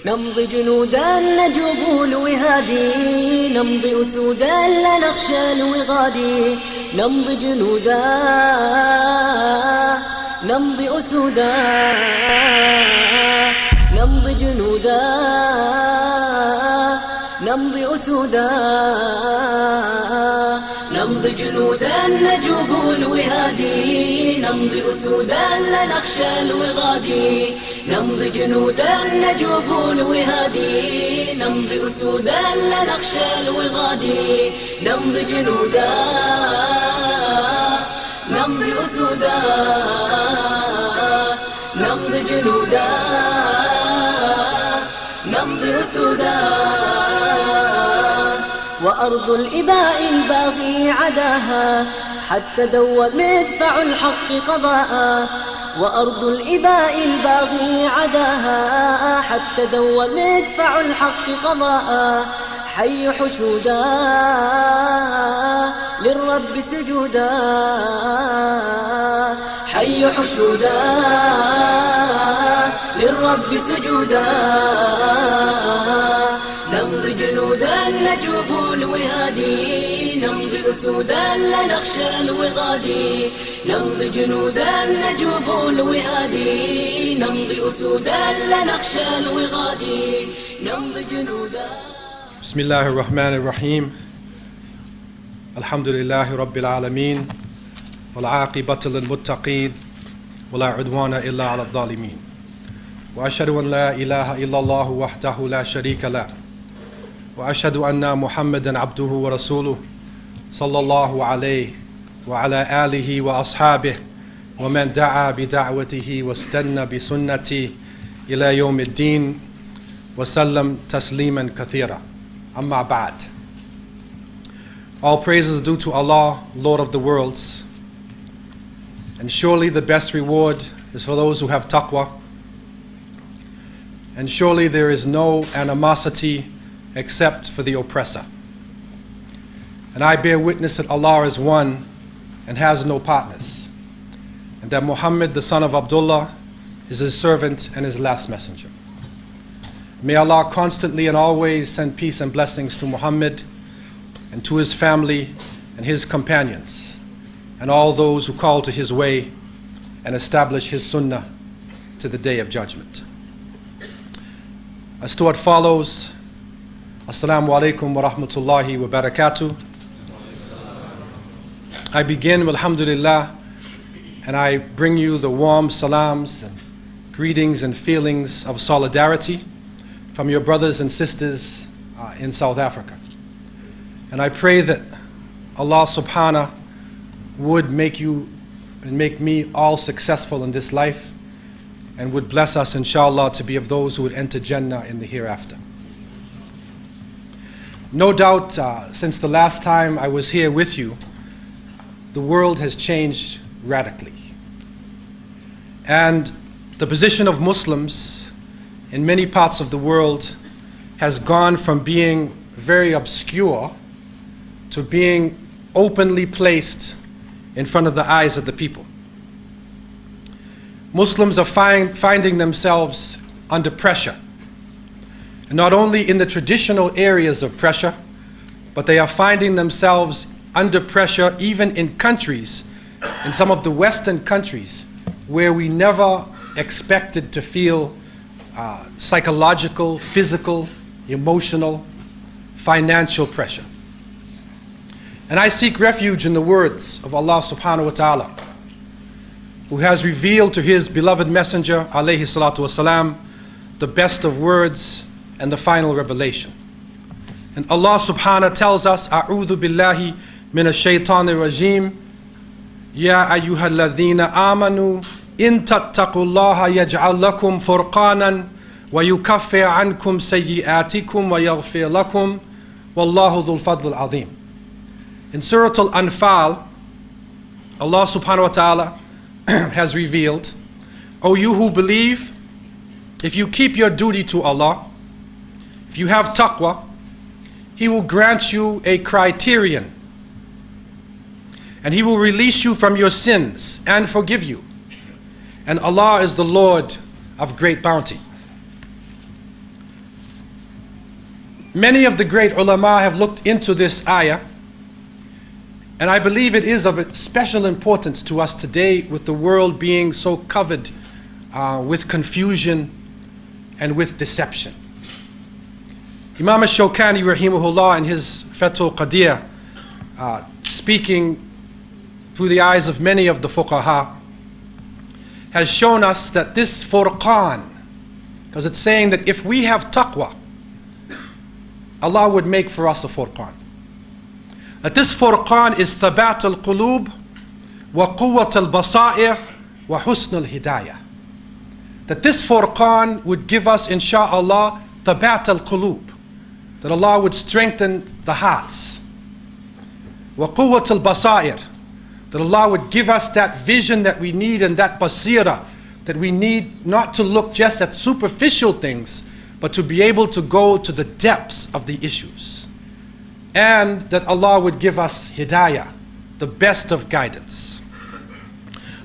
نمضي جنودا نجوب الوهادي، نمضي أسودا لا نخشى الوغادي، نمضي جنودا نمضي أسودا، نمضي جنودا نمضي أسودا، نمضي جنودا نجوب الوهادي، نمضي أسودا لا نخشى الوغادي، نمضي جنودا نجوب الوهادي، نمضي أسودا لا نخشى الوغادي، نمضي جنودا نمضي أسودا، نمضي جنودا نمضي أسودا. وأرض الإباء الباغي عداها، حتى دوى مدفع الحق قضاء، وأرض الإباء الباغي عداها، حتى دوى مدفع الحق قضاء، حي حشودا للرب سجودا، حي حشودا للرب سجودا، نمضي جنودا نجوب الوهادي، نمضي أسودا لا نخشى الوغادي، نمضي جنودا نجوب الوهادي، نمضي أسودا لا نخشى الوغادي، نمضي جنودا. بسم الله الرحمن الرحيم. الحمد لله رب العالمين، والعاقبة للمتقين، ولا عدوان إلا على الظالمين، وأشهد أن لا إله إلا الله وحده لا شريك له، وأشهد أن محمدا عبده ورسوله صلى الله عليه وعلى آله وأصحابه ومن دعا بدعوته واستنى بسنته إلى يوم الدين وسلم تسليما كثيرا. Amma ba'd. All praise is due to Allah, Lord of the worlds, and surely the best reward is for those who have taqwa, and surely there is no animosity except for the oppressor. And I bear witness that Allah is one and has no partners, and that Muhammad, the son of Abdullah, is his servant and his last messenger. May Allah constantly and always send peace and blessings to Muhammad and to his family and his companions and all those who call to his way and establish his sunnah to the day of judgment. As to what follows, Assalamu alaikum wa rahmatullahi wa barakatuh. I begin with alhamdulillah, and I bring you the warm salams and greetings and feelings of solidarity from your brothers and sisters in South Africa. And I pray that Allah subhanahu would make you and make me all successful in this life, and would bless us inshallah to be of those who would enter Jannah in the hereafter. No doubt since the last time I was here with you, the world has changed radically. And the position of Muslims in many parts of the world has gone from being very obscure to being openly placed in front of the eyes of the people. Muslims are finding themselves under pressure, and not only in the traditional areas of pressure, but they are finding themselves under pressure even in countries, in some of the Western countries, where we never expected to feel psychological, physical, emotional, financial pressure. And I seek refuge in the words of Allah subhanahu wa ta'ala, who has revealed to his beloved messenger alayhi salatu wasalam the best of words and the final revelation. And Allah subhanahu tells us, A'udhu billahi minash shaitanir rajim, Ya ayyuhalladhina amanu in tattaqullaha yaj'al lakum furqanan wa yukaffir ankum sayyi'atikum wa yaghfir lakum wallahu dhul fadl al-azim. In Surah Al-Anfal, Allah subhanahu wa ta'ala has revealed, O you who believe, if you keep your duty to Allah, if you have taqwa, He will grant you a criterion, and He will release you from your sins and forgive you. And Allah is the Lord of great bounty. Many of the great ulama have looked into this ayah, and I believe it is of special importance to us today, with the world being so covered with confusion and with deception. Imam al-Shawkani rahimahullah in his Fathul Qadir, speaking through the eyes of many of the fuqaha, has shown us that this furqan, because it's saying that if we have taqwa, Allah would make for us a furqan. That this furqan is thabat al-qulub wa quwwat al-basair wa husn al-hidayah. That this furqan would give us, insha'Allah, thabat al-qulub, that Allah would strengthen the hearts. Wa quwwat al-basair, that Allah would give us that vision that we need and that basira that we need, not to look just at superficial things, but to be able to go to the depths of the issues. And that Allah would give us hidayah, the best of guidance.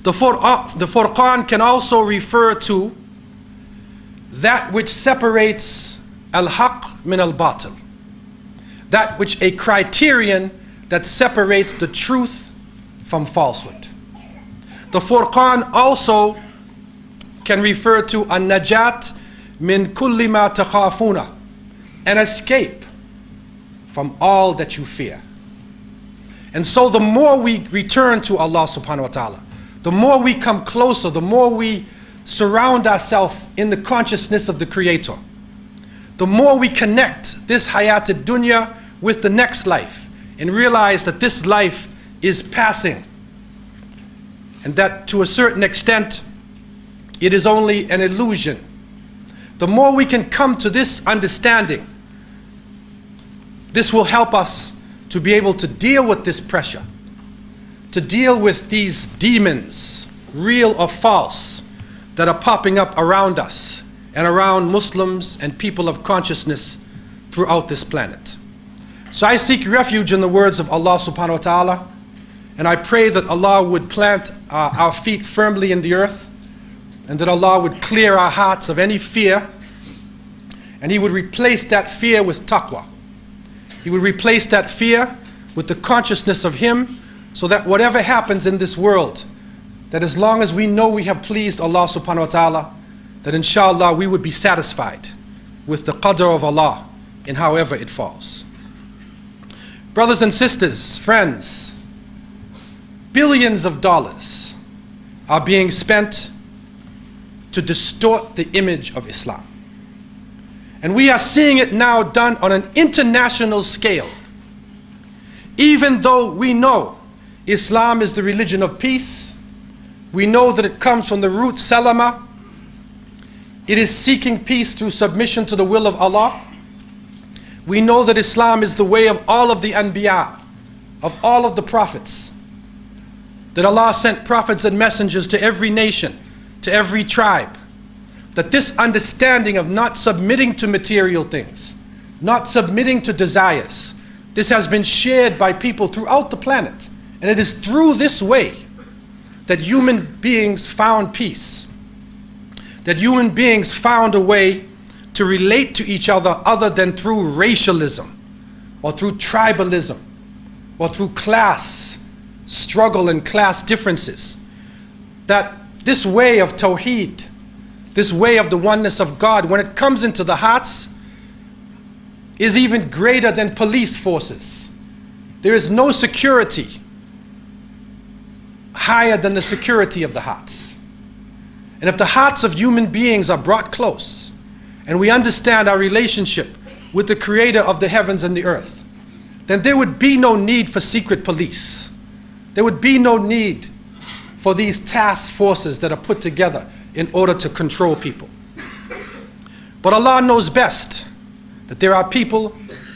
The Furqan can also refer to that which separates al-haq min al-batil, that which a criterion that separates the truth from falsehood. The Furqan also can refer to an-najat min kulli ma takhafuna, an escape from all that you fear. And so the more we return to Allah subhanahu wa ta'ala, the more we come closer, the more we surround ourselves in the consciousness of the Creator, the more we connect this hayat ad-dunya with the next life and realize that this life is passing, and that to a certain extent it is only an illusion. The more we can come to this understanding, this will help us to be able to deal with this pressure, to deal with these demons, real or false, that are popping up around us and around Muslims and people of consciousness throughout this planet. So I seek refuge in the words of Allah subhanahu wa ta'ala, and I pray that Allah would plant our feet firmly in the earth, and that Allah would clear our hearts of any fear, and He would replace that fear with taqwa. He would replace that fear with the consciousness of Him, so that whatever happens in this world, that as long as we know we have pleased Allah subhanahu wa ta'ala, that inshallah we would be satisfied with the qadr of Allah in however it falls. Brothers and sisters, friends, billions of dollars are being spent to distort the image of Islam. And we are seeing it now done on an international scale. Even though we know Islam is the religion of peace, we know that it comes from the root salama. It is seeking peace through submission to the will of Allah. We know that Islam is the way of all of the anbiya, of all of the prophets. That Allah sent prophets and messengers to every nation, to every tribe. That this understanding of not submitting to material things, not submitting to desires, this has been shared by people throughout the planet. And it is through this way that human beings found peace. That human beings found a way to relate to each other than through racialism, or through tribalism, or through class struggle and class differences. That this way of tawheed, this way of the oneness of God, when it comes into the hearts, is even greater than police forces. There is no security higher than the security of the hearts. And if the hearts of human beings are brought close, and we understand our relationship with the Creator of the heavens and the earth, then there would be no need for secret police. There would be no need for these task forces that are put together in order to control people. But Allah knows best that there are people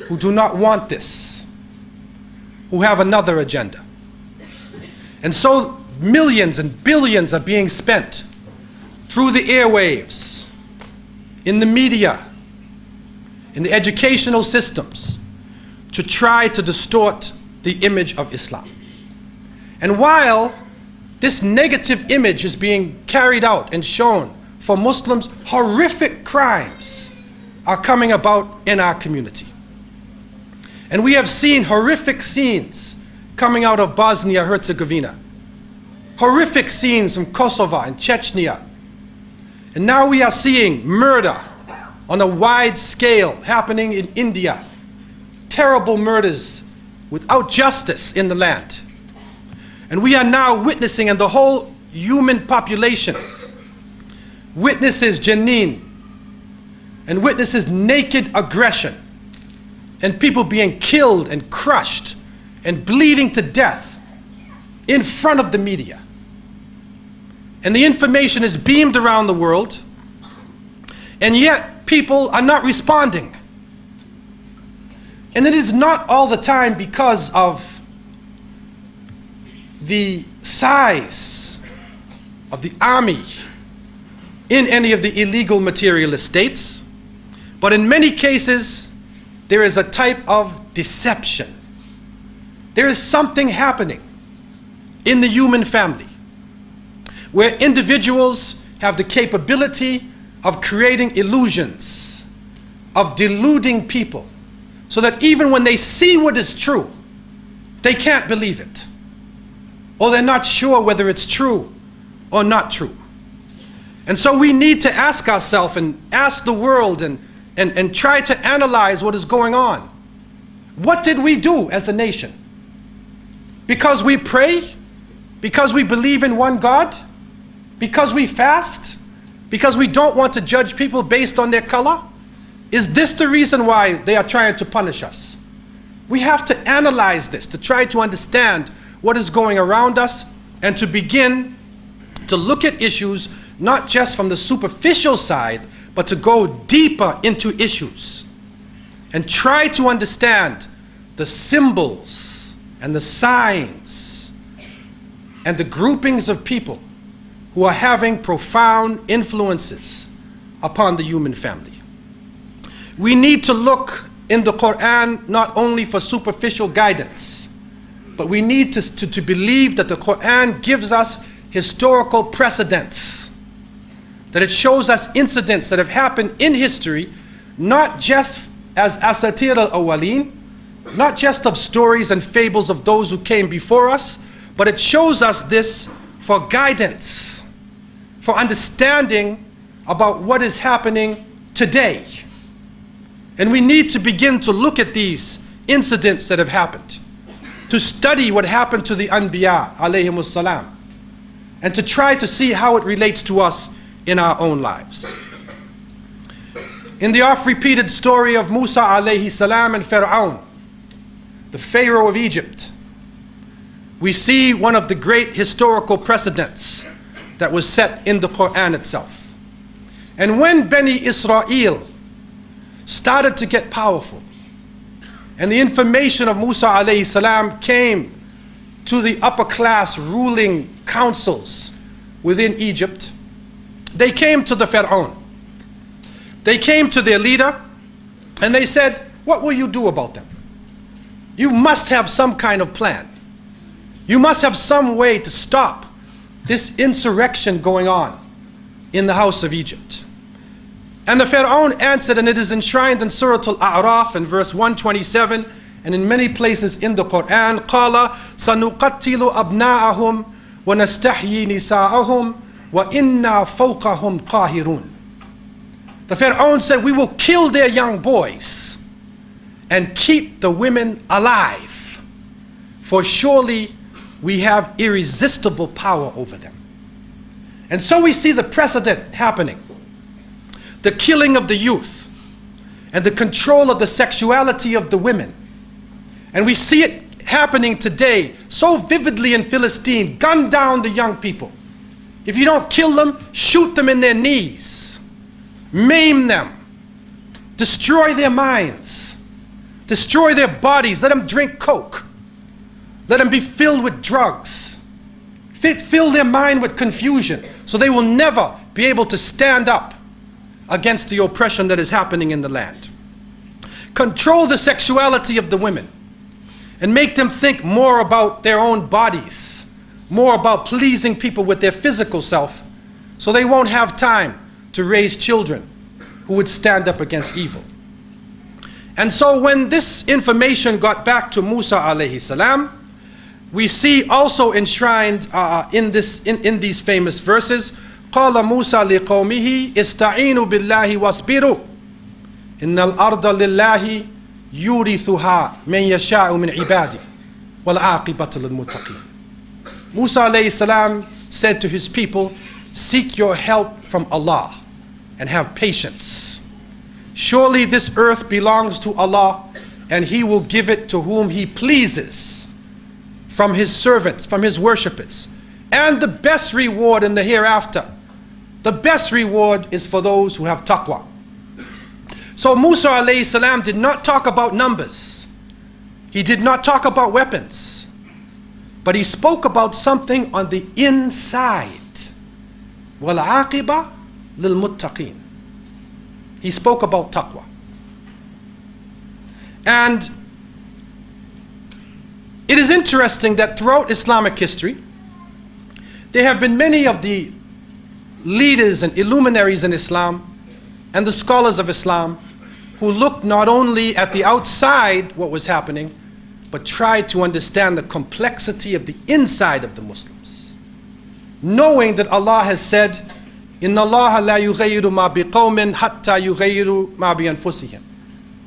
who do not want this, who have another agenda. And so millions and billions are being spent through the airwaves, in the media, in the educational systems, to try to distort the image of Islam. And while this negative image is being carried out and shown for Muslims, horrific crimes are coming about in our community. And we have seen horrific scenes coming out of Bosnia-Herzegovina. Horrific scenes from Kosovo and Chechnya. And now we are seeing murder on a wide scale happening in India. Terrible murders without justice in the land. And we are now witnessing, and the whole human population witnesses Janine and witnesses naked aggression and people being killed and crushed and bleeding to death in front of the media. And the information is beamed around the world, and yet people are not responding. And it is not all the time because of the size of the army in any of the illegal materialist states, but in many cases there is a type of deception. There is something happening in the human family where individuals have the capability of creating illusions, of deluding people, so that even when they see what is true, they can't believe it, or they're not sure whether it's true or not true. And so we need to ask ourselves and ask the world and try to analyze what is going on. What did we do as a nation? Because we pray? Because we believe in one God? Because we fast? Because we don't want to judge people based on their color? Is this the reason why they are trying to punish us? We have to analyze this, to try to understand what is going around us, and to begin to look at issues not just from the superficial side, but to go deeper into issues and try to understand the symbols and the signs and the groupings of people who are having profound influences upon the human family. We need to look in the Quran not only for superficial guidance, but we need to believe that the Quran gives us historical precedents, that it shows us incidents that have happened in history, not just as asatir al-awwalin, not just of stories and fables of those who came before us, but it shows us this for guidance, for understanding about what is happening today. And we need to begin to look at these incidents that have happened, to study what happened to the Anbiya alayhimus salam, and to try to see how it relates to us in our own lives. In the oft-repeated story of Musa alayhi salam and Pharaoh, the Pharaoh of Egypt, we see one of the great historical precedents that was set in the Quran itself. And when Bani Israel started to get powerful, and the information of Musa alayhi salam came to the upper class ruling councils within Egypt, they came to the Pharaoh. They came to their leader and they said, what will you do about them? You must have some kind of plan. You must have some way to stop this insurrection going on in the house of Egypt. And the Pharaoh answered, and it is enshrined in Surah Al-A'raf in verse 127 and in many places in the Quran, قَالَ سَنُقَتِّلُ أَبْنَاءَهُمْ وَنَسْتَحْيِي نِسَاءَهُمْ وَإِنَّا فَوْقَهُمْ قَاهِرُونَ. The Pharaoh said, we will kill their young boys and keep the women alive, for surely we have irresistible power over them. And so we see the precedent happening, the killing of the youth and the control of the sexuality of the women. And we see it happening today so vividly in Philistine. Gun down the young people. If you don't kill them, shoot them in their knees, maim them, destroy their minds, destroy their bodies, let them drink coke, let them be filled with drugs, fill their mind with confusion, so they will never be able to stand up against the oppression that is happening in the land. Control the sexuality of the women and make them think more about their own bodies, more about pleasing people with their physical self, so they won't have time to raise children who would stand up against evil. And so when this information got back to Musa alayhi salam, we see also enshrined in these famous verses, قال موسى لقومه استعينوا بالله واصبروا إن الأرض لله يورثها من يشاء من عباده والعاقبة للمتقين. Musa alayhi salam said to his people, seek your help from Allah and have patience. Surely this earth belongs to Allah, and He will give it to whom He pleases from His servants, from His worshippers. And the best reward in the hereafter, the best reward is for those who have taqwa. So Musa alayhi salam did not talk about numbers. He did not talk about weapons. But he spoke about something on the inside. وَالْعَاقِبَةُ لِلْمُتَّقِينَ. He spoke about taqwa. And it is interesting that throughout Islamic history, there have been many of the leaders and illuminaries in Islam and the scholars of Islam who looked not only at the outside, what was happening, but tried to understand the complexity of the inside of the Muslims. Knowing that Allah has said, إِنَّ اللَّهَ لَا يُغَيِّرُ مَا بِقَوْمٍ حَتَّى يُغَيِّرُ مَا بِأَنفُسِهِمْ.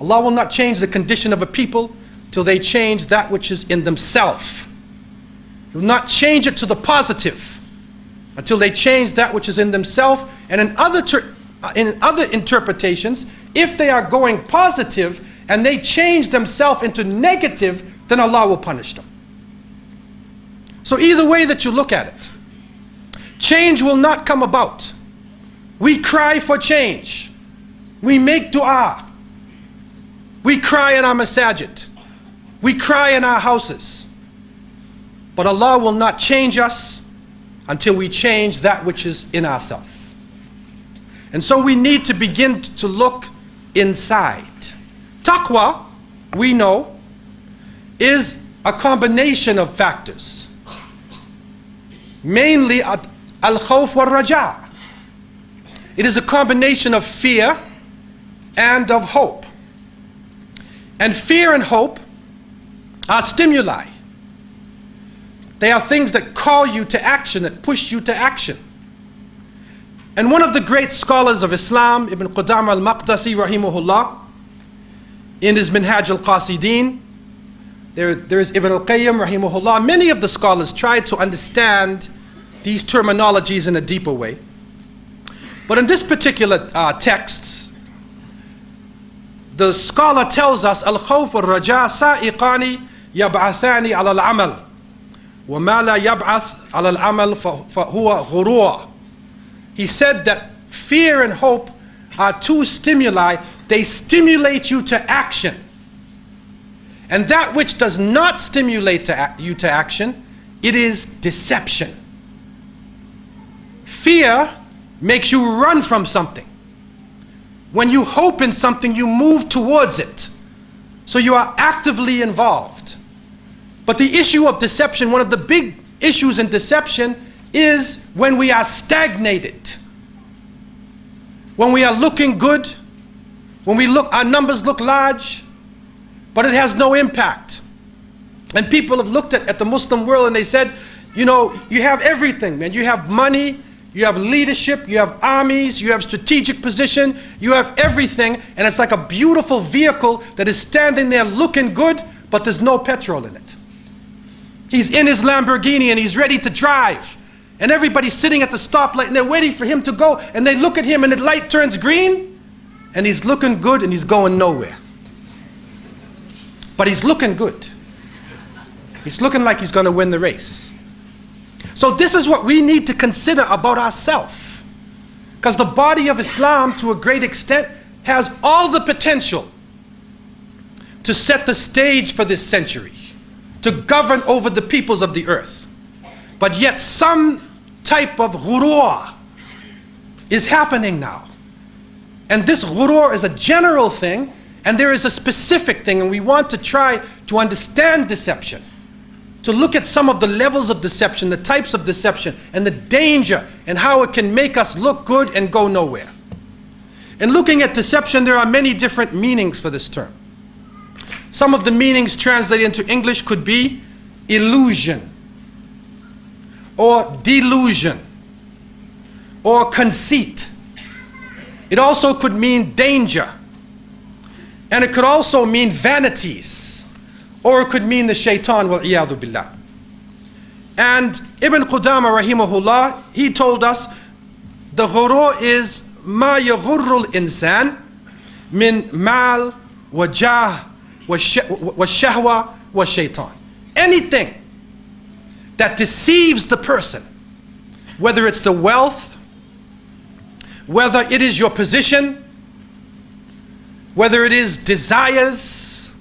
Allah will not change the condition of a people till they change that which is in themselves. He will not change it to the positive until they change that which is in themselves. And in other interpretations, if they are going positive and they change themselves into negative, then Allah will punish them. So either way that you look at it, change will not come about. We cry for change. We make dua. We cry in our masajid. We cry in our houses. But Allah will not change us until we change that which is in ourselves. And so we need to begin to look inside. Taqwa, we know, is a combination of factors. Mainly al-khawf wal-raja. It is a combination of fear and of hope. And fear and hope are stimuli. They are things that call you to action, that push you to action. And one of the great scholars of Islam, Ibn Qudama al-Maqdisi rahimahullah, in his Minhaj al-Qasideen, there is Ibn al-Qayyim rahimahullah, many of the scholars tried to understand these terminologies in a deeper way. But in this particular text, the scholar tells us, al-khawf wal-raja sa'iqani yab'athani ala al-amal wa ma la yab'ath ala al-amal fahuwa ghurur. He said that fear and hope are two stimuli. They stimulate you to action. And that which does not stimulate you to action, it is deception. Fear makes you run from something. When you hope in something, you move towards it. So you are actively involved. But the issue of deception, one of the big issues in deception, is when we are stagnated. When we are looking good, when our numbers look large, but it has no impact. And people have looked at the Muslim world and they said, you know, you have everything, man. You have money, you have leadership, you have armies, you have strategic position, you have everything, and it's like a beautiful vehicle that is standing there looking good, but there's no petrol in it. He's in his Lamborghini and he's ready to drive. And everybody's sitting at the stoplight and they're waiting for him to go, and they look at him and the light turns green and he's looking good and he's going nowhere. But he's looking good. He's looking like he's going to win the race. So this is what we need to consider about ourselves. Because the body of Islam, to a great extent, has all the potential to set the stage for this century, to govern over the peoples of the earth. But yet some type of ghurur is happening now. And this ghurur is a general thing, and there is a specific thing, and we want to try to understand deception, to look at some of the levels of deception, the types of deception, and the danger, and how it can make us look good and go nowhere. In looking at deception, there are many different meanings for this term. Some of the meanings translated into English could be illusion, or delusion, or conceit. It also could mean danger. And it could also mean vanities. Or it could mean the shaitan, wal-iyadu billah. And Ibn Qudama rahimahullah, he told us, the ghurur is ma yaghurru al-insan min mal wa jah wa shahwa wa shaitan. Anything that deceives the person, whether it's the wealth, whether it is your position, whether it is desires,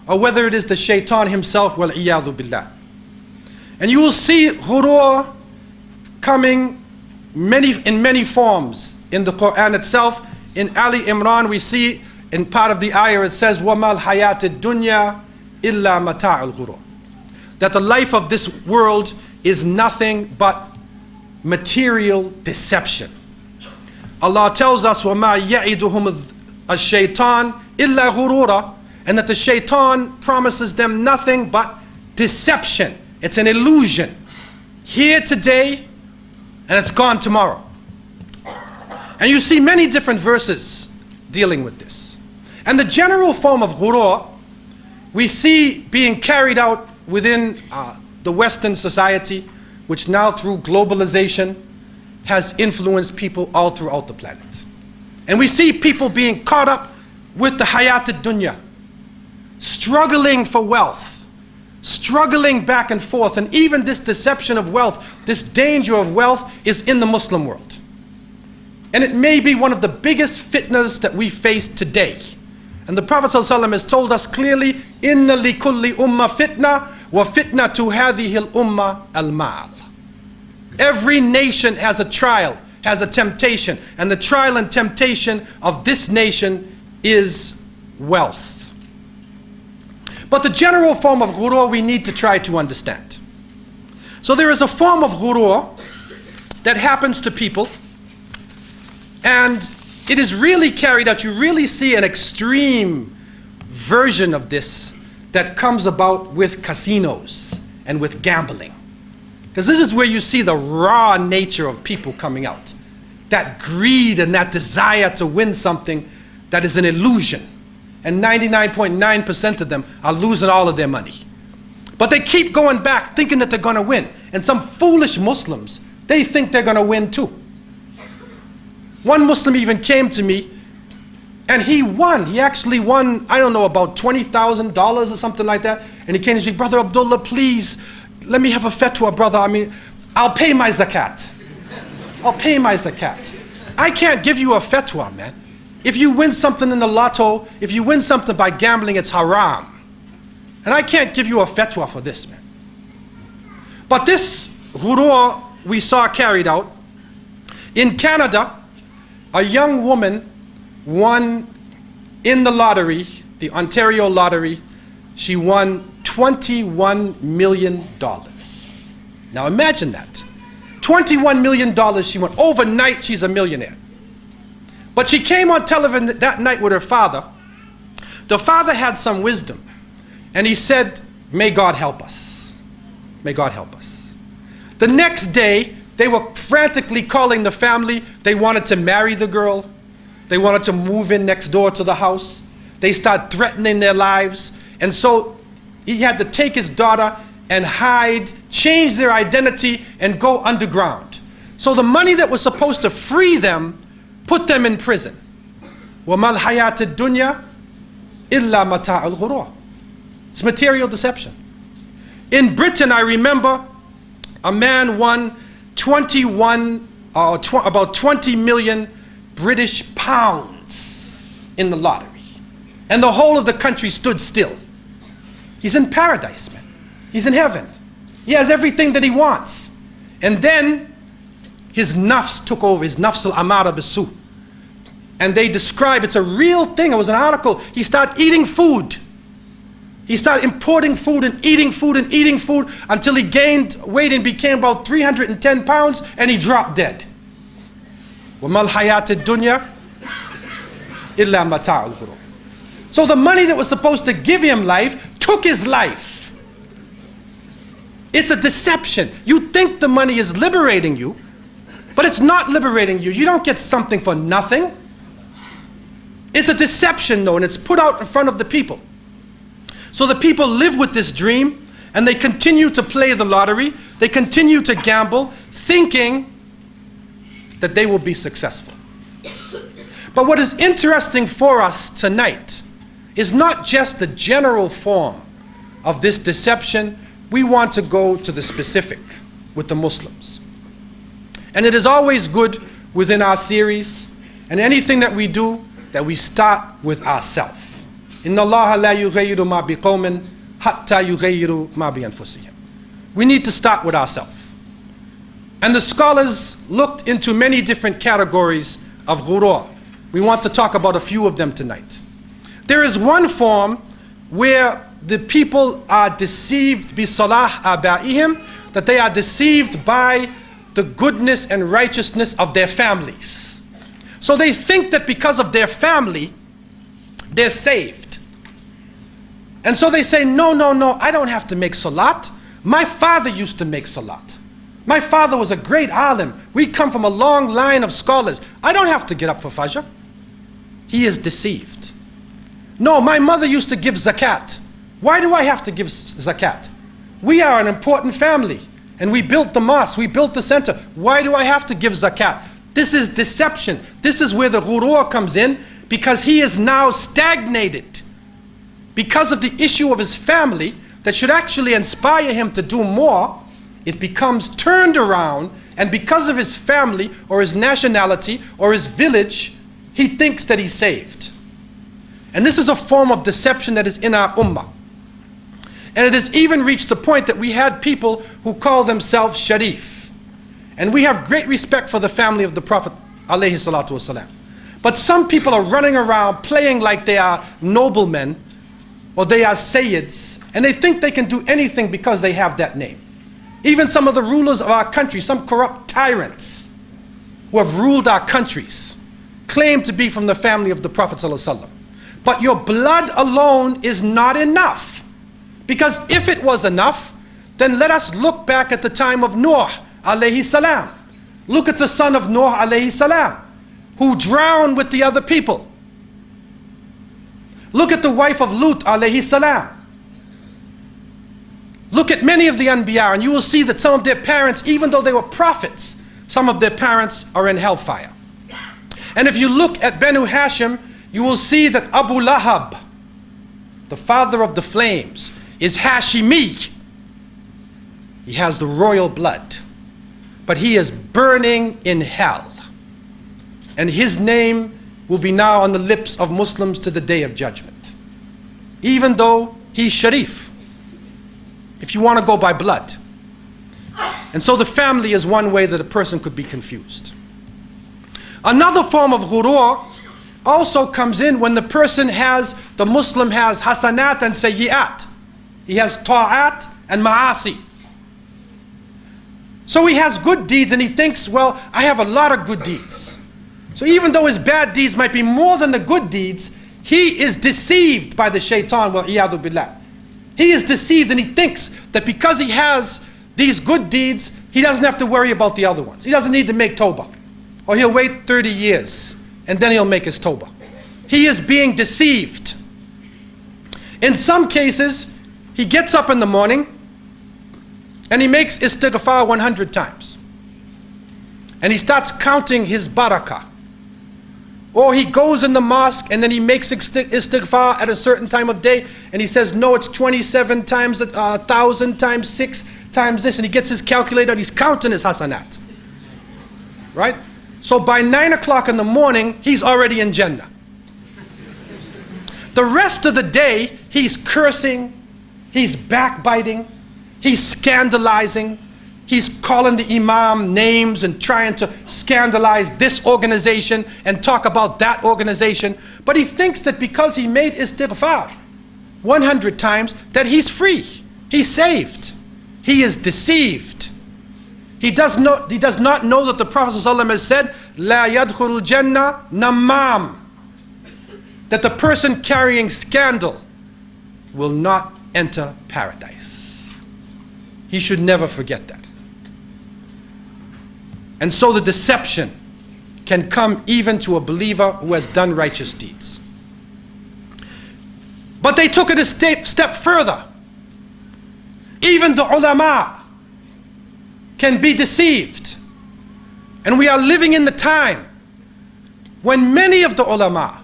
or whether it is the shaitan himself, wal-iyadu billah. And you will see ghurur coming in many forms in the Quran itself. In Ali Imran we see in part of the ayah it says وَمَا الْحَيَاةِ الدُّنْيَا إِلَّا مَتَاعُ الْغُرُورِ, that the life of this world is nothing but material deception. Allah tells us وَمَا يَعِدُهُمُ الشَّيْطَانِ إِلَّا غُرُورًا, and that the shaitan promises them nothing but deception. It's an illusion. Here today and it's gone tomorrow. And you see many different verses dealing with this. And the general form of ghurur we see being carried out within the Western society, which now through globalization has influenced people all throughout the planet. And we see people being caught up with the hayat ad-dunya, struggling for wealth, struggling back and forth. And even this deception of wealth, this danger of wealth is in the Muslim world. And it may be one of the biggest fitnas that we face today. And the Prophet ﷺ has told us clearly, Inna li kulli umma fitna wa fitna tu hadhihi al-umma al-mal. Every nation has a trial, has a temptation, and the trial and temptation of this nation is wealth. But the general form of ghurur we need to try to understand. So there is a form of ghurur that happens to people, and it is really carried out. You really see an extreme version of this that comes about with casinos and with gambling. Because this is where you see the raw nature of people coming out. That greed and that desire to win something that is an illusion. And 99.9% of them are losing all of their money. But they keep going back thinking that they're going to win. And some foolish Muslims, they think they're going to win too. One Muslim even came to me and he won. He actually won, I don't know, about $20,000 or something like that. And he came to me, Brother Abdullah, please, let me have a fatwa, brother. I mean, I'll pay my zakat. I'll pay my zakat. I can't give you a fatwa, man. If you win something in the lotto, if you win something by gambling, it's haram. And I can't give you a fatwa for this, man. But this ghurur we saw carried out in Canada. A young woman won in the lottery, the Ontario lottery. She won $21 million. Now imagine that. $21 million she won. Overnight, she's a millionaire. But she came on television that night with her father. The father had some wisdom. And he said, may God help us. May God help us. The next day, they were frantically calling the family. They wanted to marry the girl. They wanted to move in next door to the house. They started threatening their lives. And so he had to take his daughter and hide, change their identity, and go underground. So the money that was supposed to free them put them in prison. وَمَا الْحَيَاةِ الدُّنْيَا إِلَّا مَتَاعُ الْغُرُورِ. It's material deception. In Britain, I remember a man won about 20 million British pounds in the lottery. And the whole of the country stood still. He's in paradise, man. He's in heaven. He has everything that he wants. And then his nafs took over, his nafs al-amara bisu. And they describe, it's a real thing, it was an article. He started eating food. He started importing food and eating food and eating food until he gained weight and became about 310 pounds and he dropped dead. وَمَا الْحَيَاةِ الدُّنْيَا إِلَّا مَتَاعُ الْغُرُورِ. So the money that was supposed to give him life took his life. It's a deception. You think the money is liberating you, but it's not liberating you. You don't get something for nothing. It's a deception though, and it's put out in front of the people. So the people live with this dream, and they continue to play the lottery. They continue to gamble, thinking that they will be successful. But what is interesting for us tonight is not just the general form of this deception. We want to go to the specific with the Muslims. And it is always good within our series and anything that we do that we start with ourselves. Inna Allah la yughayyiru ma biqawmin hatta yughayyiru ma bi anfusihim. We need to start with ourselves. And the scholars looked into many different categories of ghurur. We want to talk about a few of them tonight. There is one form where the people are deceived bi salah aba'ihim, that they are deceived by the goodness and righteousness of their families. So they think that because of their family, they're saved. And so they say, no, I don't have to make salat. My father used to make salat. My father was a great alim. We come from a long line of scholars. I don't have to get up for fajr. He is deceived. No, my mother used to give zakat. Why do I have to give zakat? We are an important family, and we built the mosque, we built the center. Why do I have to give zakat? This is deception. This is where the ghurur comes in, because he is now stagnated because of the issue of his family that should actually inspire him to do more. It becomes turned around, and because of his family or his nationality or his village, he thinks that he's saved. And this is a form of deception that is in our ummah. And it has even reached the point that we had people who call themselves Sharif. And we have great respect for the family of the Prophet alayhi salatu wasalam. But some people are running around playing like they are noblemen or they are sayyids, and they think they can do anything because they have that name. Even some of the rulers of our country, some corrupt tyrants who have ruled our countries, claim to be from the family of the Prophet sallallahu alaihi wasallam. But your blood alone is not enough. Because if it was enough, then let us look back at the time of Nuh alayhi salam. Look at the son of Nuh alayhi salam, who drowned with the other people. Look at the wife of Lut alayhi salam. Look at many of the Anbiya, and you will see that some of their parents, even though they were prophets, some of their parents are in hellfire. And if you look at Banu Hashim, you will see that Abu Lahab, the father of the flames, is Hashimi. He has the royal blood, but he is burning in hell. And his name will be now on the lips of Muslims to the day of judgment, even though he's Sharif, if you want to go by blood. And so the family is one way that a person could be confused. Another form of ghurur also comes in when the person has, the Muslim has hasanat and sayyi'at. He has ta'at and ma'asi. So he has good deeds and he thinks, well, I have a lot of good deeds. So even though his bad deeds might be more than the good deeds, he is deceived by the shaitan, wa'iyadu billah. He is deceived, and he thinks that because he has these good deeds, he doesn't have to worry about the other ones. He doesn't need to make tawbah. Or he'll wait 30 years and then he'll make his tawbah. He is being deceived. In some cases, he gets up in the morning and he makes istighfar 100 times. And he starts counting his barakah. Or he goes in the mosque and then he makes istighfar at a certain time of day, and he says, no, it's 27 times 1,000 times 6 times this, and he gets his calculator and he's counting his hasanat. Right? So by 9 o'clock in the morning, he's already in Jannah. The rest of the day, he's cursing, he's backbiting, he's scandalizing, he's calling the imam names and trying to scandalize this organization and talk about that organization. But he thinks that because he made istighfar 100 times, that he's free, he's saved. He is deceived. He does not know that the Prophet ﷺ has said, La yadkhulul jannah namam, that the person carrying scandal will not enter paradise. He should never forget that. And so the deception can come even to a believer who has done righteous deeds. But they took it a step further. Even the ulama can be deceived. And we are living in the time when many of the ulama,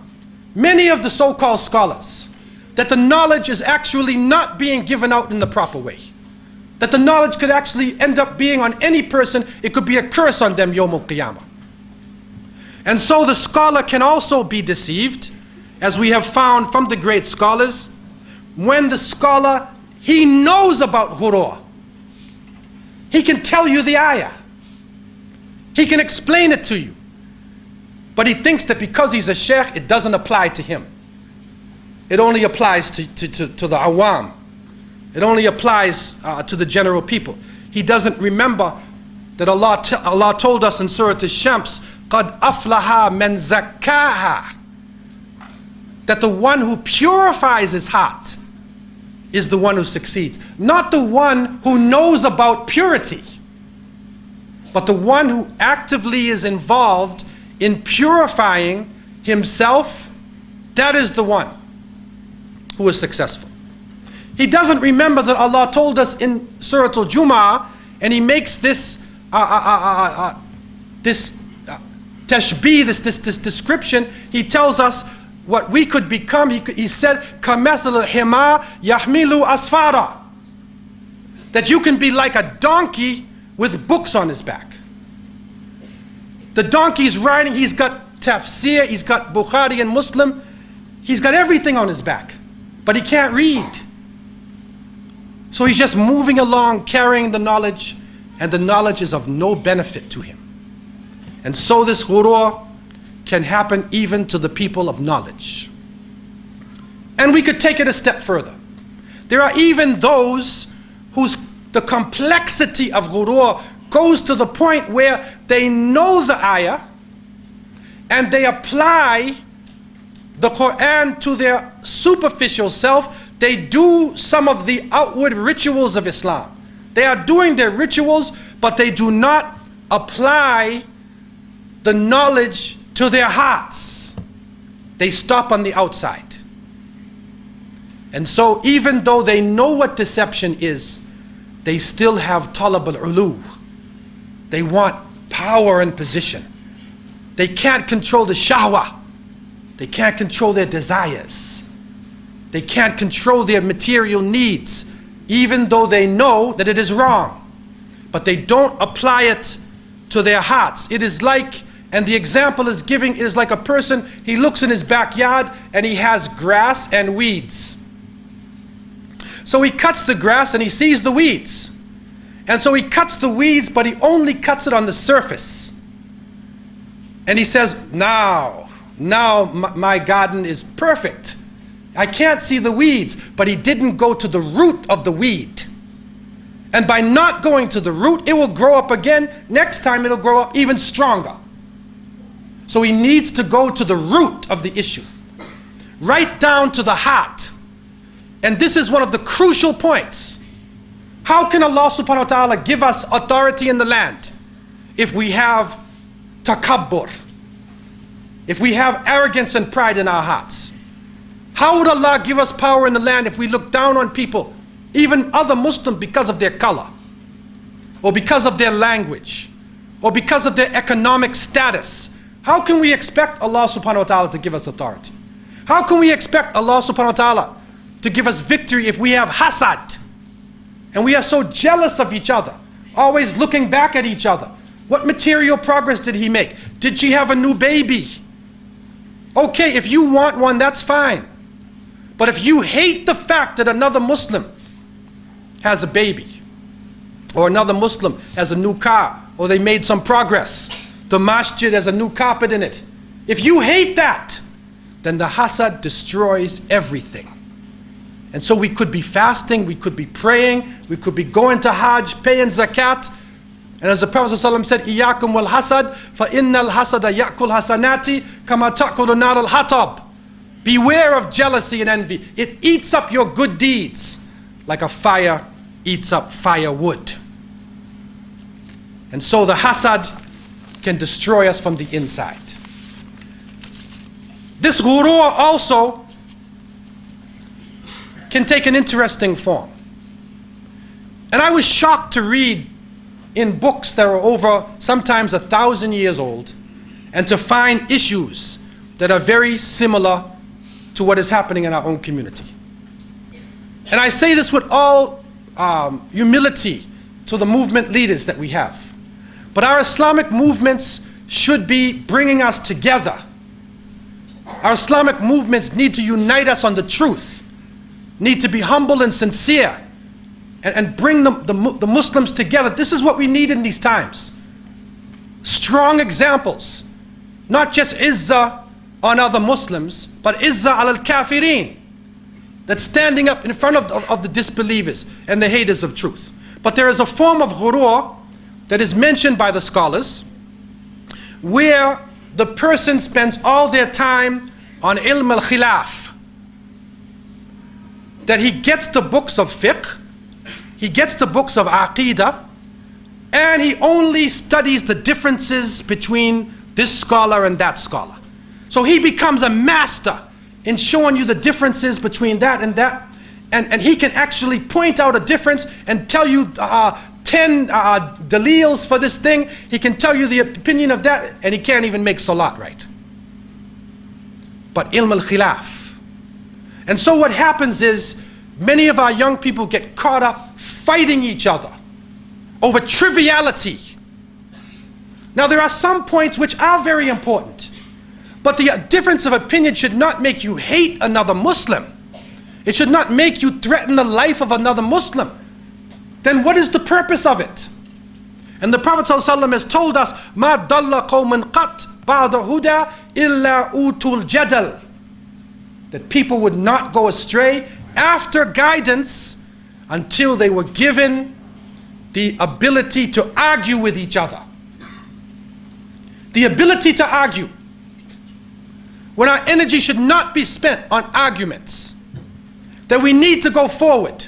many of the so-called scholars, that the knowledge is actually not being given out in the proper way. That the knowledge could actually end up being on any person, it could be a curse on them Yawm al-Qiyamah. And so the scholar can also be deceived, as we have found from the great scholars, when the scholar, he knows about ghurur. He can tell you the ayah. He can explain it to you. But he thinks that because he's a sheikh, it doesn't apply to him. It only applies to the awam. It only applies to the general people. He doesn't remember that Allah told us in Surah Ash-Shams, قَدْ أَفْلَهَا مَنْ زَكَّاهَا, that the one who purifies his heart is the one who succeeds. Not the one who knows about purity, but the one who actively is involved in purifying himself. That is the one who is successful. He doesn't remember that Allah told us in Surah Al-Jumu'ah, and he makes this tashbih, this description. He tells us what we could become. He said, كَمَثْلِ الْحِمَارِ يَحْمِلُ أَسْفَارًا, that you can be like a donkey with books on his back. The donkey's riding, he's got tafsir, he's got Bukhari and Muslim, he's got everything on his back, but he can't read. So he's just moving along, carrying the knowledge, and the knowledge is of no benefit to him. And so this ghurur can happen even to the people of knowledge. And we could take it a step further. There are even those whose the complexity of ghurur goes to the point where they know the ayah and they apply the Quran to their superficial self. They do some of the outward rituals of Islam. They are doing their rituals, but they do not apply the knowledge to their hearts. They stop on the outside. And so even though they know what deception is, they still have talab al-ulu. They want power and position. They can't control the shahwa. They can't control their desires. They can't control their material needs, even though they know that it is wrong. But they don't apply it to their hearts. It is like, and the example is giving, it is like a person, he looks in his backyard and he has grass and weeds. So he cuts the grass and he sees the weeds. And so he cuts the weeds, but he only cuts it on the surface. And he says, now my garden is perfect. I can't see the weeds, but he didn't go to the root of the weed. And by not going to the root, it will grow up again. Next time it'll grow up even stronger. So he needs to go to the root of the issue, right down to the heart. And this is one of the crucial points. How can Allah subhanahu wa ta'ala give us authority in the land if we have takabbur, if we have arrogance and pride in our hearts? How would Allah give us power in the land if we look down on people, even other Muslims, because of their color, or because of their language, or because of their economic status? How can we expect Allah subhanahu wa ta'ala to give us authority? How can we expect Allah subhanahu wa ta'ala to give us victory if we have hasad? And we are so jealous of each other, always looking back at each other. What material progress did he make? Did she have a new baby? Okay, if you want one, that's fine. But if you hate the fact that another Muslim has a baby, or another Muslim has a new car, or they made some progress, the masjid has a new carpet in it, if you hate that, then the hasad destroys everything. And so we could be fasting, we could be praying, we could be going to Hajj, paying zakat. And as the Prophet ﷺ said, إِيَّاكُمْ وَالْحَسَدْ فَإِنَّ الْحَسَدَ يَأْكُلْ حَسَنَاتِ كَمَا تَأْكُلُ النَّارُ الْحَطَبِ. Beware of jealousy and envy. It eats up your good deeds like a fire eats up firewood. And so the hasad can destroy us from the inside. This ghurur also can take an interesting form. And I was shocked to read in books that are over sometimes 1,000 years old and to find issues that are very similar to what is happening in our own community. And I say this with all humility to the movement leaders that we have. But our Islamic movements should be bringing us together. Our Islamic movements need to unite us on the truth, need to be humble and sincere, and bring the Muslims together. This is what we need in these times. Strong examples, not just izzah on other Muslims, but izzah al-kafirin, that's standing up in front of the disbelievers and the haters of truth. But there is a form of ghurur that is mentioned by the scholars where the person spends all their time on ilm al-khilaf, that he gets the books of fiqh, he gets the books of aqidah, and he only studies the differences between this scholar and that scholar. So he becomes a master in showing you the differences between that and that, and he can actually point out a difference and tell you 10 daleels for this thing. He can tell you the opinion of that, and he can't even make salat right. But ilm al-khilaf. And so what happens is many of our young people get caught up fighting each other over triviality. Now there are some points which are very important, but the difference of opinion should not make you hate another Muslim. It should not make you threaten the life of another Muslim. Then what is the purpose of it? And the Prophet ﷺ has told us, مَا ضَلَّ قَوْمٌ قَطْ بَعْدَ هُدَى إِلَّا أُوتُوا الْجَدَلِ, that people would not go astray after guidance until they were given the ability to argue with each other. The ability to argue. When our energy should not be spent on arguments, that we need to go forward.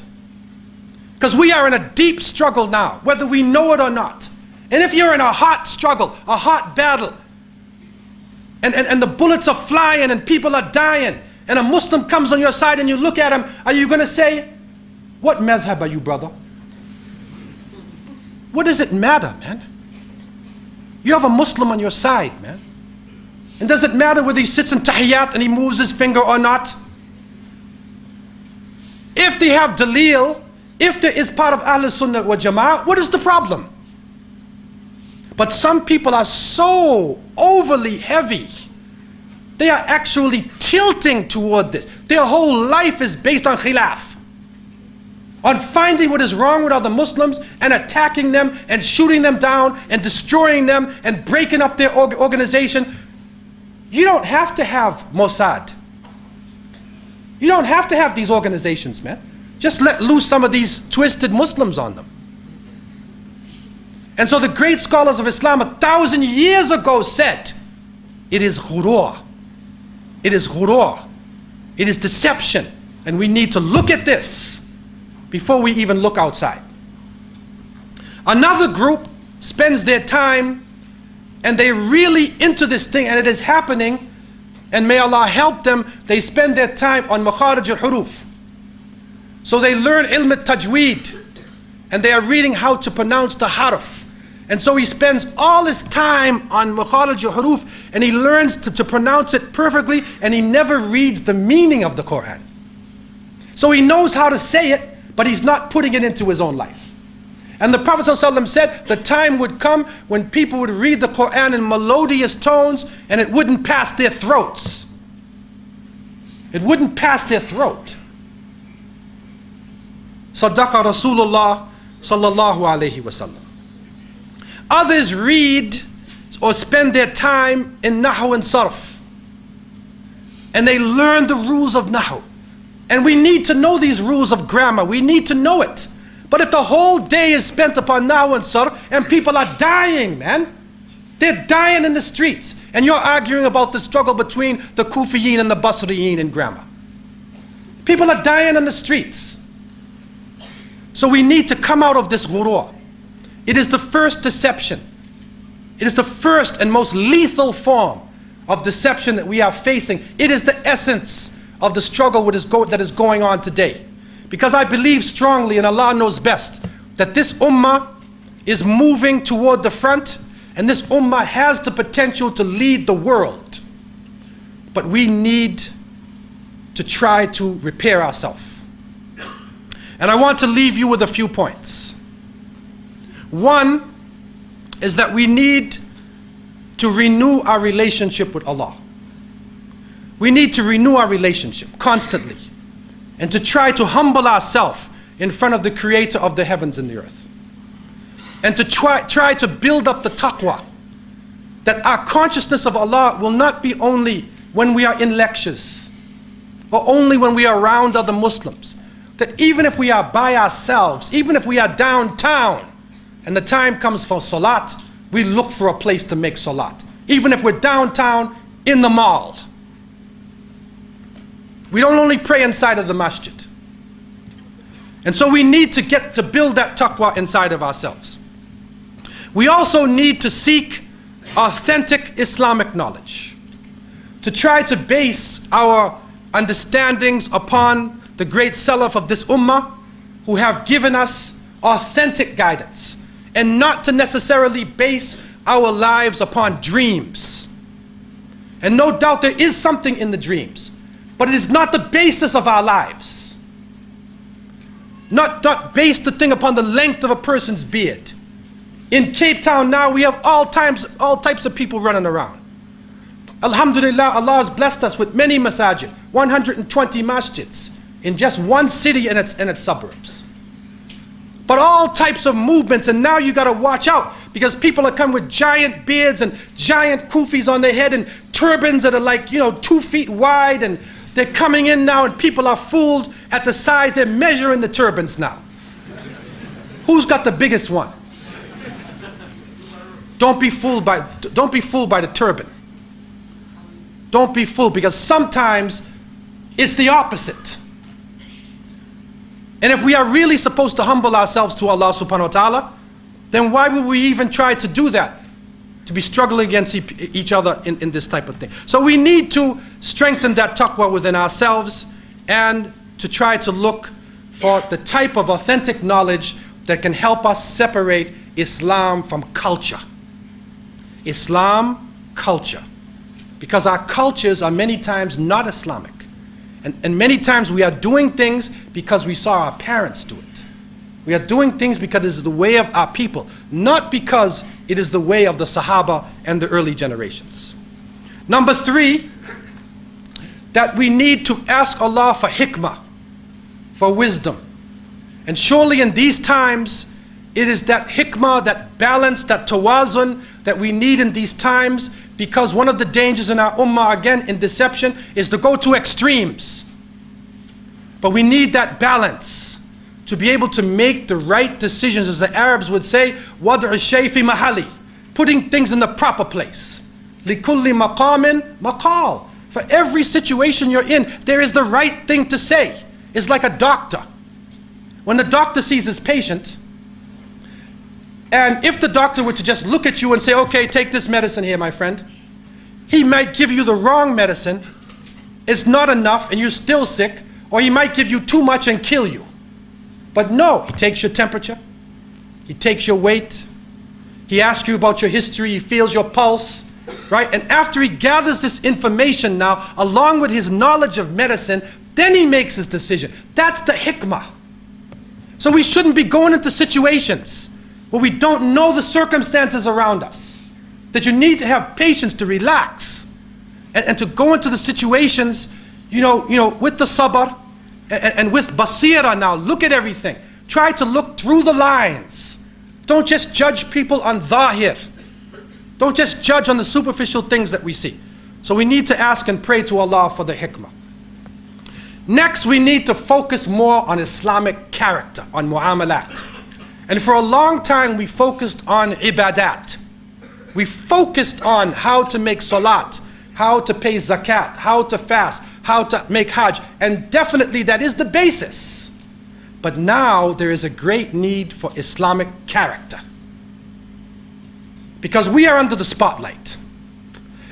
Because we are in a deep struggle now, whether we know it or not. And if you're in a hot struggle, a hot battle, and the bullets are flying and people are dying, and a Muslim comes on your side and you look at him, are you going to say, what madhab are you, brother? What does it matter, man? You have a Muslim on your side, man. And does it matter whether he sits in tahiyyat and he moves his finger or not? If they have daleel, if there is part of Ahl Sunnah wa Jama'ah, what is the problem? But some people are so overly heavy. They are actually tilting toward this. Their whole life is based on khilaf, on finding what is wrong with other Muslims and attacking them and shooting them down and destroying them and breaking up their organization. You don't have to have Mossad. You don't have to have these organizations, man. Just let loose some of these twisted Muslims on them. And so the great scholars of Islam 1,000 years ago said, it is ghurur. It is ghurur. It is deception. And we need to look at this before we even look outside. Another group spends their time and they're really into this thing and it is happening, and may Allah help them, they spend their time on makharij al-huruf. So they learn ilm al-tajweed and they are reading how to pronounce the harf. And so he spends all his time on makharij al-huruf and he learns to pronounce it perfectly, and he never reads the meaning of the Quran. So he knows how to say it, but he's not putting it into his own life. And the Prophet ﷺ said the time would come when people would read the Quran in melodious tones and it wouldn't pass their throats. It wouldn't pass their throat. Sadaqa Rasulullah sallallahu alayhi wasallam. Others read or spend their time in Nahu and Sarf, and they learn the rules of Nahu. And we need to know these rules of grammar. We need to know it. But if the whole day is spent upon Nahu and Sarf and people are dying, man, they're dying in the streets. And you're arguing about the struggle between the Kufiyin and the Basriyin in grammar. People are dying on the streets. So we need to come out of this ghurur. It is the first deception. It is the first and most lethal form of deception that we are facing. It is the essence of the struggle that is going on today. Because I believe strongly, and Allah knows best, that this ummah is moving toward the front, and this ummah has the potential to lead the world. But we need to try to repair ourselves. And I want to leave you with a few points. One is that we need to renew our relationship with Allah. We need to renew our relationship constantly and to try to humble ourselves in front of the Creator of the heavens and the earth. And to try to build up the taqwa, that our consciousness of Allah will not be only when we are in lectures or only when we are around other Muslims. That even if we are by ourselves, even if we are downtown and the time comes for salat, we look for a place to make salat. Even if we're downtown in the mall. We don't only pray inside of the masjid. And so we need to build that taqwa inside of ourselves. We also need to seek authentic Islamic knowledge, to try to base our understandings upon the great salaf of this ummah who have given us authentic guidance, and not to necessarily base our lives upon dreams. And no doubt there is something in the dreams, but it is not the basis of our lives. Not base the thing upon the length of a person's beard. In Cape Town now we have all types of people running around. Alhamdulillah, Allah has blessed us with many masajid, 120 masjids in just one city and its suburbs. But all types of movements, and now you got to watch out because people are coming with giant beards and giant kufis on their head and turbans that are like 2 feet wide, and they're coming in now and people are fooled at the size. They're measuring the turbans now. Who's got the biggest one? Don't be fooled by the turban. Don't be fooled, because sometimes it's the opposite. And if we are really supposed to humble ourselves to Allah subhanahu wa ta'ala, then why would we even try to do that? To be struggling against each other in this type of thing. So we need to strengthen that taqwa within ourselves and to try to look for the type of authentic knowledge that can help us separate Islam from culture. Islam, culture. Because our cultures are many times not Islamic. And many times we are doing things because we saw our parents do it. We are doing things because it is the way of our people, not because it is the way of the Sahaba and the early generations. Number 3, that we need to ask Allah for hikmah, for wisdom. And surely in these times, it is that hikmah, that balance, that tawazun that we need in these times, because one of the dangers in our ummah, again, in deception, is to go to extremes. But we need that balance to be able to make the right decisions, as the Arabs would say, وَضْعُ الشَّيْءِ فِي مَحَلِّ, putting things in the proper place. لِكُلِّ مَقَامٍ مَقَالٍ. For every situation you're in, there is the right thing to say. It's like a doctor. When the doctor sees his patient, and if the doctor were to just look at you and say, okay, take this medicine here, my friend, he might give you the wrong medicine, it's not enough and you're still sick, or he might give you too much and kill you. But no, he takes your temperature, he takes your weight, he asks you about your history, he feels your pulse, right? And after he gathers this information now, along with his knowledge of medicine, then he makes his decision. That's the hikmah. So we shouldn't be going into situations where we don't know the circumstances around us. That you need to have patience to relax and to go into the situations, with the sabr and with basira now. Look at everything. Try to look through the lines. Don't just judge people on zahir. Don't just judge on the superficial things that we see. So we need to ask and pray to Allah for the hikmah. Next, we need to focus more on Islamic character, on mu'amalat. And for a long time we focused on ibadat. We focused on how to make salat, how to pay zakat, how to fast, how to make hajj, and definitely that is the basis. But now there is a great need for Islamic character. Because we are under the spotlight.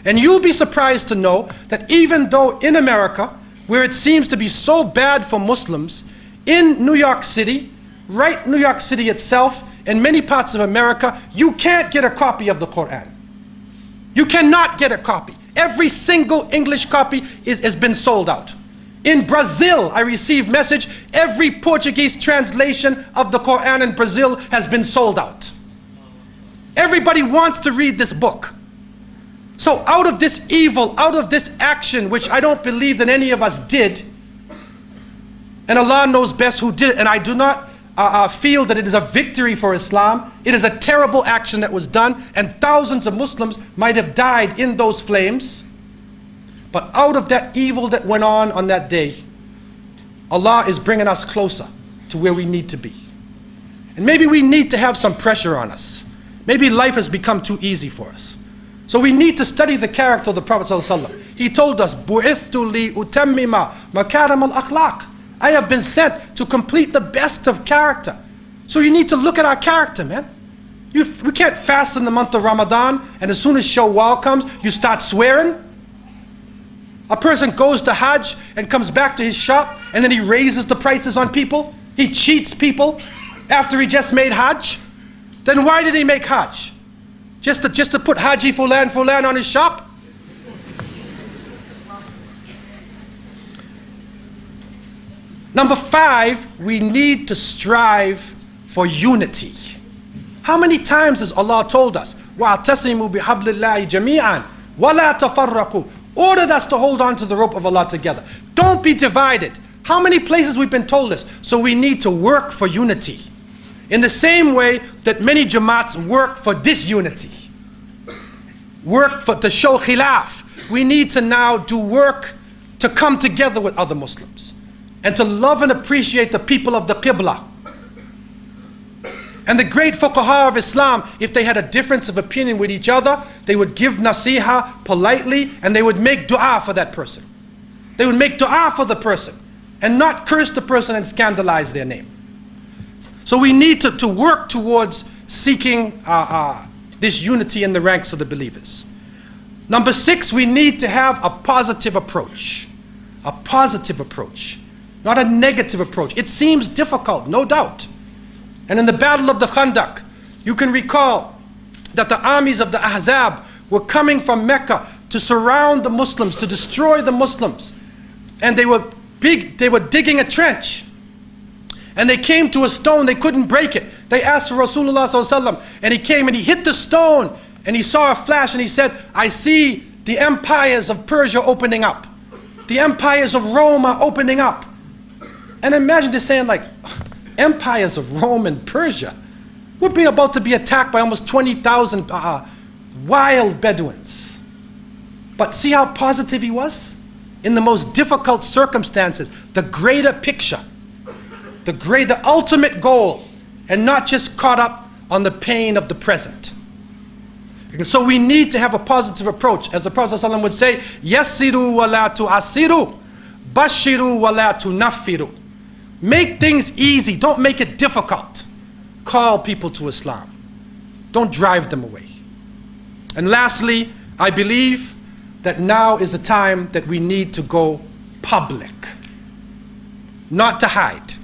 And you'll be surprised to know that even though in America, where it seems to be so bad for Muslims, in New York City, right New York City itself, in many parts of America, you can't get a copy of the Quran. You cannot get a copy. Every single English copy has been sold out. In Brazil, I received message, every Portuguese translation of the Quran in Brazil has been sold out. Everybody wants to read this book. So out of this evil, out of this action, which I don't believe that any of us did, and Allah knows best who did it, and I do not feel that it is a victory for Islam. It is a terrible action that was done, and thousands of Muslims might have died in those flames. But out of that evil that went on that day, Allah is bringing us closer to where we need to be. And maybe we need to have some pressure on us. Maybe life has become too easy for us. So we need to study the character of the Prophet ﷺ. He told us, بُعِثْتُ لِأُتَمِّمَ مَكَارِمَ الْأَخْلَاقِ. I have been sent to complete the best of character. So you need to look at our character, man. We can't fast in the month of Ramadan, and as soon as Shawwal comes, you start swearing. A person goes to Hajj and comes back to his shop, and then he raises the prices on people. He cheats people after he just made Hajj. Then why did he make Hajj? Just to put Haji Fulan on his shop? Number 5, we need to strive for unity. How many times has Allah told us, وَاعْتَصِمُوا بِحَبْلِ اللَّهِ جَمِيعًا وَلَا تَفَرَّقُوا, ordered us to hold on to the rope of Allah together. Don't be divided. How many places we've been told this? So we need to work for unity. In the same way that many Jamaats work for disunity. Work to show khilaf. We need to now do work to come together with other Muslims. And to love and appreciate the people of the Qibla. And the great fuqaha of Islam, if they had a difference of opinion with each other, they would give nasiha politely, and they would make dua for that person. They would make dua for the person, and not curse the person and scandalize their name. So we need to work towards seeking this unity in the ranks of the believers. Number 6, we need to have a positive approach. A positive approach. Not a negative approach. It seems difficult, no doubt. And in the battle of the Khandaq, you can recall that the armies of the Ahzab were coming from Mecca to surround the Muslims, to destroy the Muslims. And they were digging a trench. And they came to a stone, they couldn't break it. They asked for Rasulullah ﷺ, and he came and he hit the stone, and he saw a flash, and he said, I see the empires of Persia opening up. The empires of Rome are opening up. And imagine they're saying, like, empires of Rome and Persia. We're being about to be attacked by almost 20,000 wild Bedouins. But see how positive he was? In the most difficult circumstances, the greater picture, the ultimate goal, and not just caught up on the pain of the present. And so we need to have a positive approach. As the Prophet ﷺ would say, يَسِّرُوا وَلَا تُعَسِّرُوا بَشِّرُوا وَلَا تُنَفِّرُوا. Make things easy, don't make it difficult. Call people to Islam. Don't drive them away. And lastly, I believe that now is the time that we need to go public. Not to hide.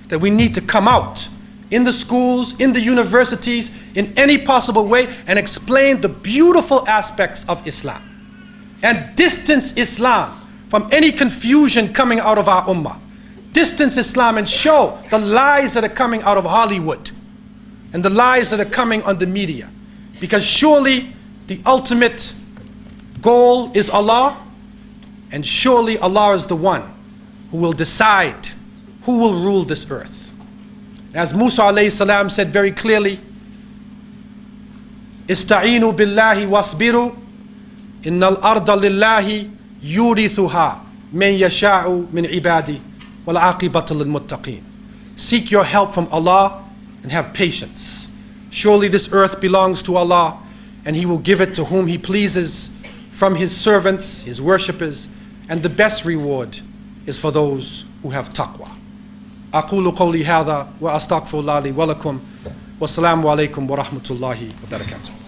That we need to come out in the schools, in the universities, in any possible way, and explain the beautiful aspects of Islam. And distance Islam from any confusion coming out of our ummah. Distance Islam and show the lies that are coming out of Hollywood and the lies that are coming on the media. Because surely the ultimate goal is Allah, and surely Allah is the one who will decide who will rule this earth. As Musa alayhi salam said very clearly, Ista'inu billahi wasbiru innal arda lillahi yurithuha man yasha'u min ibadi wal aqibatu lil muttaqin. Seek your help from Allah and have patience. Surely this earth belongs to Allah, and He will give it to whom He pleases from His servants, His worshippers, and the best reward is for those who have taqwa. أقول قولي هذا وأستغفر الله لي ولكم والسلام عليكم ورحمة الله وبركاته.